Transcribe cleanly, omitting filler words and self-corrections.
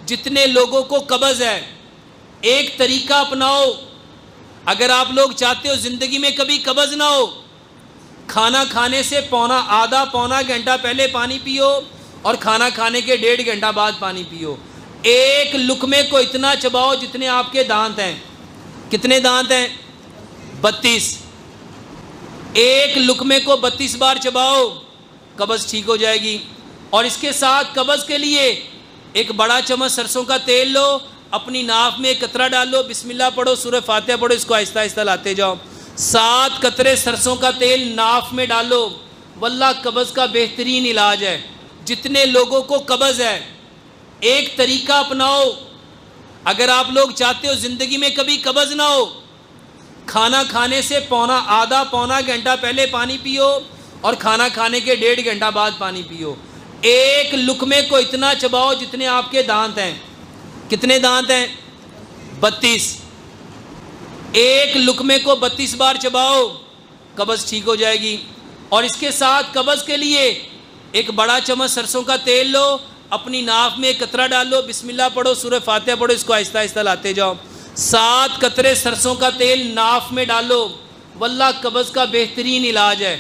جتنے لوگوں کو قبض ہے، ایک طریقہ اپناؤ۔ اگر آپ لوگ چاہتے ہو زندگی میں کبھی قبض نہ ہو، کھانا کھانے سے آدھا پونا گھنٹہ پہلے پانی پیو اور کھانا کھانے کے 1.5 گھنٹہ بعد پانی پیو۔ ایک لقمے کو اتنا چباؤ جتنے آپ کے دانت ہیں۔ کتنے دانت ہیں؟ 32۔ ایک لقمے کو 32 بار چباؤ، قبض ٹھیک ہو جائے گی۔ اور اس کے ساتھ قبض کے لیے ایک بڑا چمچ سرسوں کا تیل لو، اپنی ناف میں ایک قطرہ ڈالو، بسم اللہ پڑھو، سورہ فاتحہ پڑھو، اس کو آہستہ آہستہ لاتے جاؤ۔ 7 قطرے سرسوں کا تیل ناف میں ڈالو، واللہ قبض کا بہترین علاج ہے۔ جتنے لوگوں کو قبض ہے، ایک طریقہ اپناؤ۔ اگر آپ لوگ چاہتے ہو زندگی میں کبھی قبض نہ ہو، کھانا کھانے سے آدھا پونا گھنٹہ پہلے پانی پیو اور کھانا کھانے کے 1.5 گھنٹہ بعد پانی پیو۔ ایک لقمے کو اتنا چباؤ جتنے آپ کے دانت ہیں۔ کتنے دانت ہیں؟ 32۔ ایک لقمے کو 32 بار چباؤ، قبض ٹھیک ہو جائے گی۔ اور اس کے ساتھ قبض کے لیے ایک بڑا چمچ سرسوں کا تیل لو، اپنی ناف میں ایک قطرہ ڈالو، بسم اللہ پڑھو، سورہ فاتحہ پڑھو، اس کو آہستہ آہستہ لاتے جاؤ۔ 7 قطرے سرسوں کا تیل ناف میں ڈالو، واللہ قبض کا بہترین علاج ہے۔